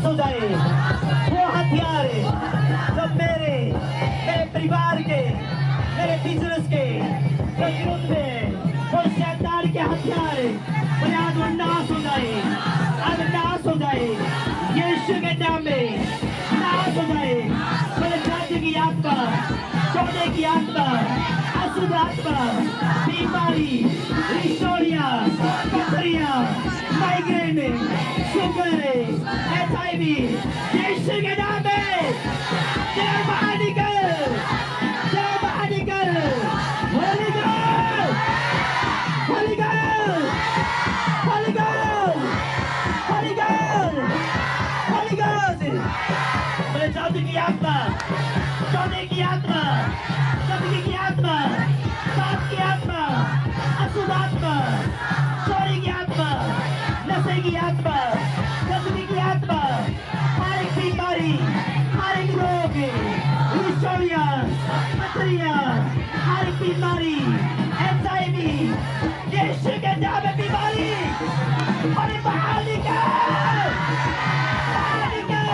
नाश हो जाए। वो हथियार जो मेरे परिवार के, मेरे बिजनेस के विरुद्ध में, वो शैतान के हथियार आज वो नाश हो जाए, अब नाश हो जाए यीशु के नाम में, नाश हो जाए। मेरे जाति की आत्मा, सोने की आत्मा, अशुद्ध आत्मा, बीमारी, हिस्टोरिया, पथरिया, माइग्रेन, शुगर, HIV, यीशु के नाम में चल बाहर निकल, चल बाहर निकल। Holy God, holy God, holy God, holy God, holy God. मेरे जाति की आत्मा, सोने की आत्मा, कभी की आत्मा, पाप की आत्मा, अशुद्ध आत्मा, चोरी की आत्मा, नशे की आत्मा, गंदगी की आत्मा, हर एक बीमारी, हर एक रोग, हिस्टोरिया, पथरिया, हर एक बीमारी, HIV, यीशु के नाम में बीमारी, अरे बाहर निकल, बाहर निकल,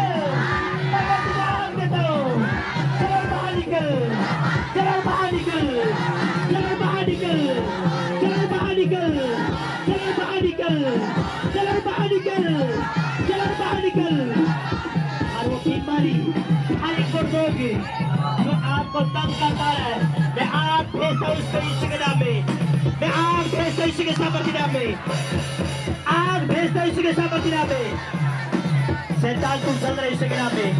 मैं तुझे देता हूँ, चलो बाहर निकल, चलो बाहर निकल, चलो बाहर निकल, चलो बाहर निकल, चलो बाहर निकल, चलो बाहर निकल, चलो बाहर निकल। और वो बीमारी, हर एक रोग जो आपको तंग करता है, मैं आग भेजता हूँ उसको यीशु के नाम में, मैं आग भेजता हूँ यीशु के सामर्थ्य नाम में, आग भेजता हूँ यीशु के सामर्थ्य नाम में। शैतान तुम चल रहे यीशु के नाम में,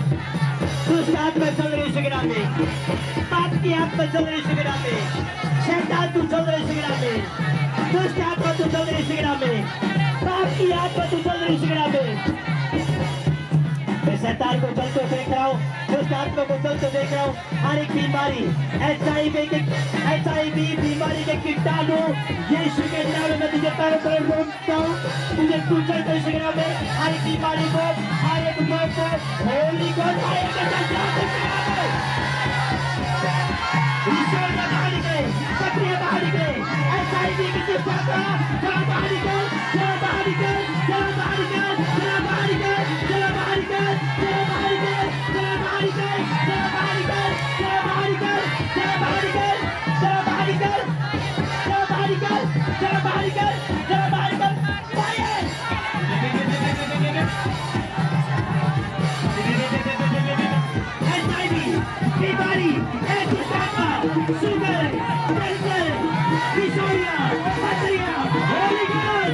दुष्ट आत्मा चल रही यीशु के नाम में, पाप की आत्मा चल रही यीशु के नाम में, शैतान तू चल रही यीशु के नाम में, दुष्ट आत्मा तू चल रही यीशु के नाम में, पाप की आत्मा तू चल रही यीशु के नाम में। मैं शैतान को चलते देख रहा हूँ, दुष्ट आत्मा को चलते देख रहा हूँ। हर एक बीमारी, HIV बीमारी के कीटाणु यीशु के नाम में तुझे पैरों पर रोकता हूँ, तुझे तू चलते यीशु के नाम में। हर एक बीमारी को, हर एक रोग को, होली को फायर के साथ ईश्वर का बाहर निकले, सक्रिय बाहर निकले, HIV की दुष्ट आत्मा चलो बाहर निकल, चलो बाहर निकल, चलो बाहर निकल, चलो बाहर निकल, चलो बाहर निकल, चलो बाहर निकल, चलो बाहर निकल, चलो बाहर निकल, चलो बाहर निकल, चलो बाहर निकल, चलो बाहर निकल, चलो बाहर निकल, चलो बाहर निकल, चलो बाहर निकल, फायर। HIV बीमारी, दुष्ट आत्मा, शुगर, कैंसर, हिस्टोरिया, पथरिया, holy God,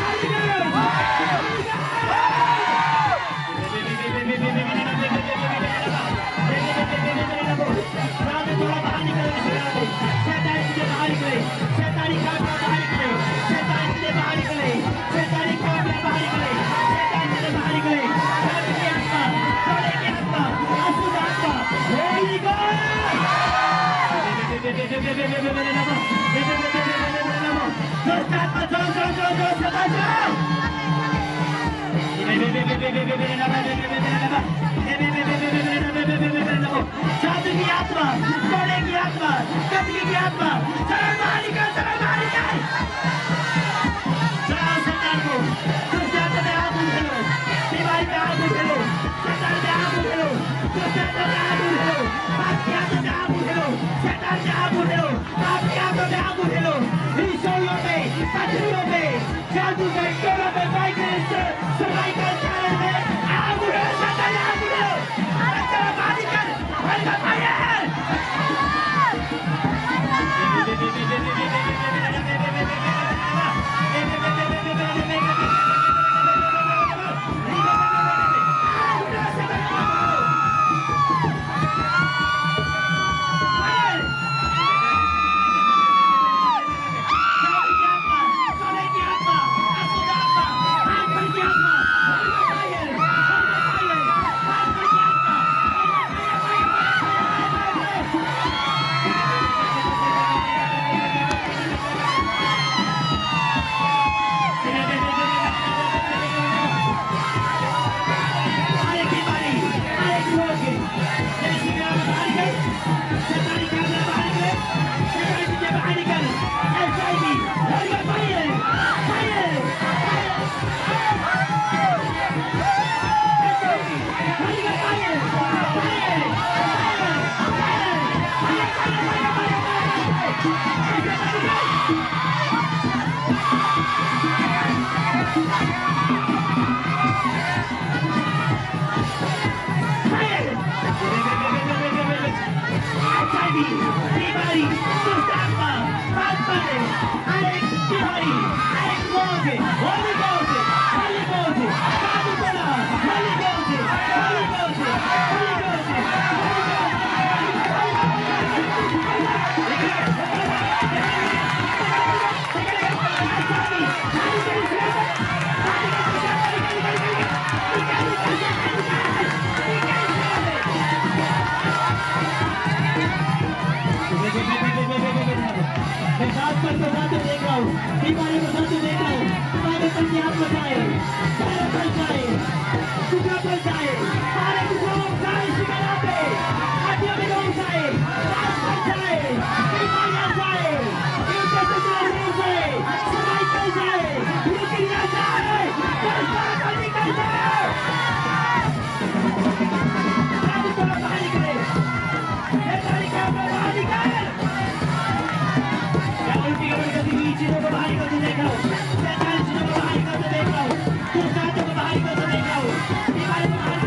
holy God, holy God. थोड़ा बाहर निकले, शैतानी तुझे बाहर निकले, शैतानी खाना बाहर निकले, शैतानी तुझे बाहर निकले, शैतानी खाना बाहर निकले, शैतानी तुझे बाहर निकले, शैतानी की आत्मा, सोने की आत्मा, अशुद्ध आत्मा, होली गॉड। दुष्ट आत्मा चलो चलो चलो चलो शैतान चलो। जादू की आत्मा, सोने की आत्मा, गंदगी की आत्मा, चलो बाहर निकल, चलो बाहर निकल। चलो शैतान को, दुष्ट आत्मा में आग उठेलो, बीमारी में आग उठेलो, शैतान में आग उठेलो, दुष्ट आत्मा में आग उठेलो, पाप की आत्मा में आग उठेलो, शैतान में आग उठेलो, पाप की आत्मा में आग उठेलो, हिस्टोरियों में, पथरियों में, जादू में, टोलों में, माइग्रेन से, सर्वाइकल चैनल में आग उठेलो, शैतान में आग उठेलो। चलो बाहर निकल, होली का fire. Tivari, Mustafa, Fatmane, Alex Tivari, Alex Morgan, Holy Ghost, Holy Ghost, Kadupala, Holy Ghost, Holy Ghost, Holy Ghost, मैं बात पर तो जाते देख रहा हूँ, दीवारी को जाते देख रहा हूँ, सारे पंजे हाथ में जाए, सारे पर जाए, टुकड़ा पर जाए, सारे टुकड़ों जाए शिकारा पे, हड्डियों में लोग जाए, रात पर जाए, दीवारियाँ जाए, यूटे से जाए, समाई पर जाए, यूटिया जाए, दर्शक को निकल जाए, सारे को बाहर निकले, ये तारीख है बाहर निकले। चीजों को बाहर करते देख रहा हूँ, शैतान चीजों को बाहर करते देख रहा हूँ, दुष्टांतों को बाहर करते देख रहा हूँ, दीवारों को बाहर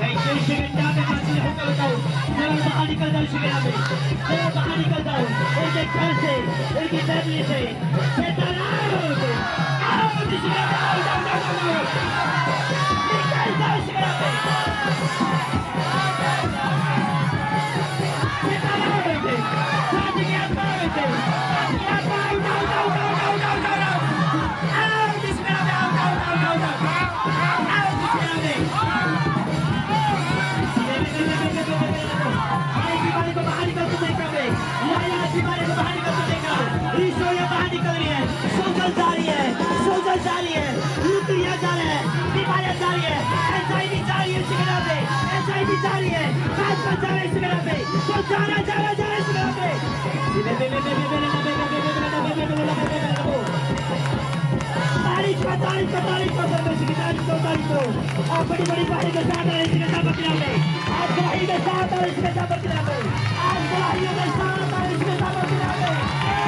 मेरी शिविर क्या मैं मंजिल होकर बताऊँ जरा बाहर निकल जाओ शिविर में जरा बाहर निकल जाओ उनके घर से उनकी फैमिली से शैतान आओ मुझे शिविर में आओ जाओ निकल जाओ शिविर में शैतान आओ बेटे शादी की आत्मा आओ बेटे आओ जिस शिविर में आओ जिस शिविर में बीमारी को बाहर निकल तो देखा मैं बीमारी को बाहर निकल तो देखा ईश्वरिया बाहर निकल रही है सोजल जा रही है लुटिया जा रहा है बीमारियां जा रही है एंजाइटी जा रही है शिविर पे एंजाइटी जा रही है काज पर जा रहे शिविर पे तो जाना शिविर पे तारीख को और बड़ी बारी के साथ आ रही शिविर में आज गवाही के साथ आ रही शिविर में आज गवाहियों के साथ आ रही शिविर में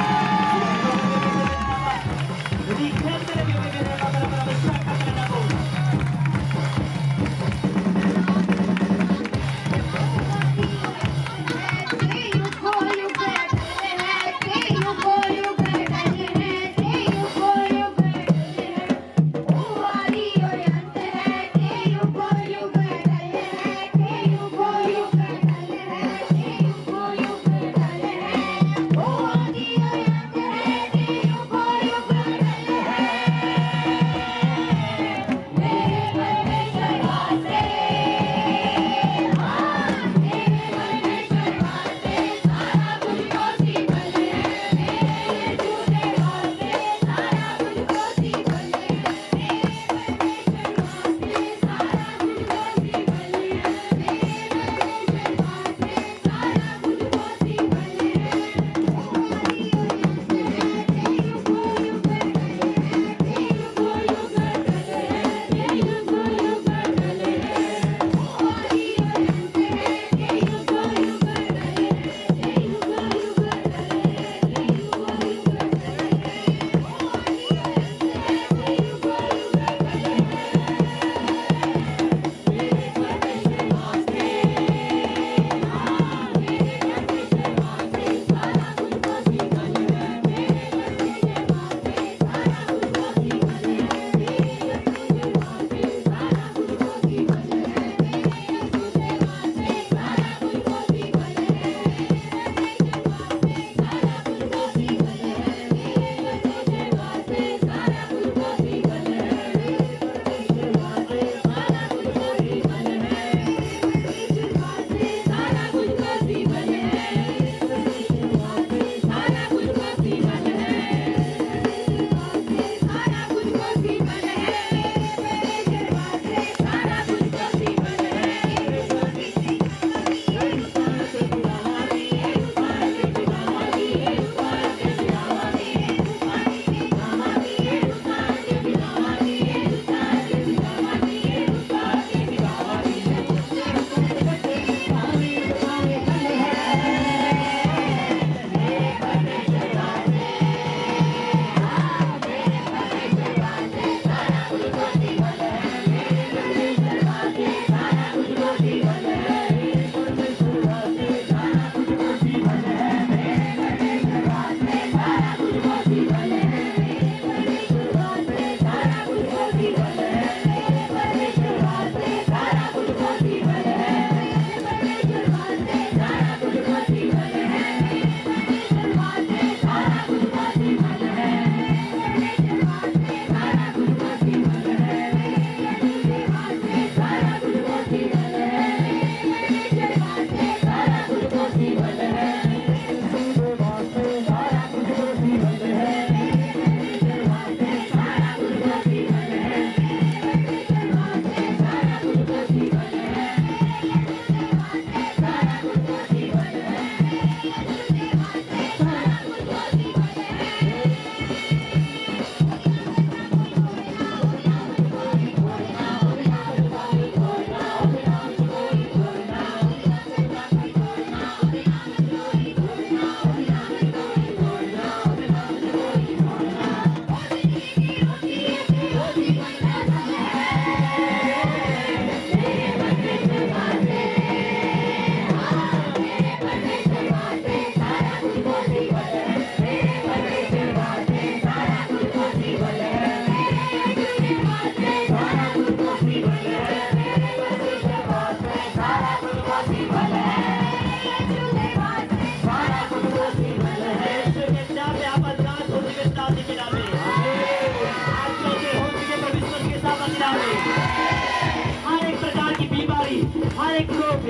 बीमारी, हर एक रोग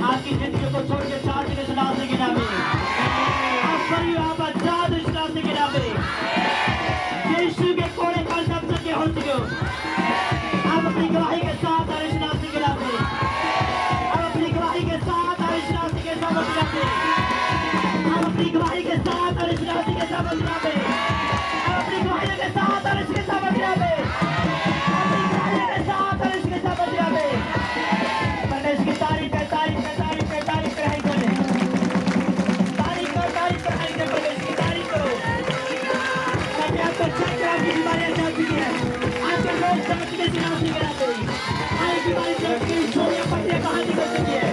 आपकी जिंदगी को छोड़ के चार दिन इस नाम से गिरा में आप सभी आप आजाद इस नाम से गिरा में यीशु के कोड़े पर दब सके हो चुके हो। आप अपनी गवाही के साथ इस नाम से गिरा में आप अपनी गवाही के साथ इस नाम से गिरा में आप अपनी गवाही के साथ इस नाम से गिरा में आप अपनी गवाही के साथ इसके साथ गिरा में अपनी गवाही के साथ इसके साथ गिरा में परमेश्वर की तारीफ है, तारीफ है, तारीफ है, तारीफ कराई करें, तारीफ कर कराई कर परमेश्वर की तारीफ करो। ताकि आपको चक्र आपकी बीमारियां चल चुकी है, आपके रोग समझने से नाम से गिरा गई, हर बीमारी चल चुकी है, छोड़िया पट्टियां बाहर निकल चुकी है।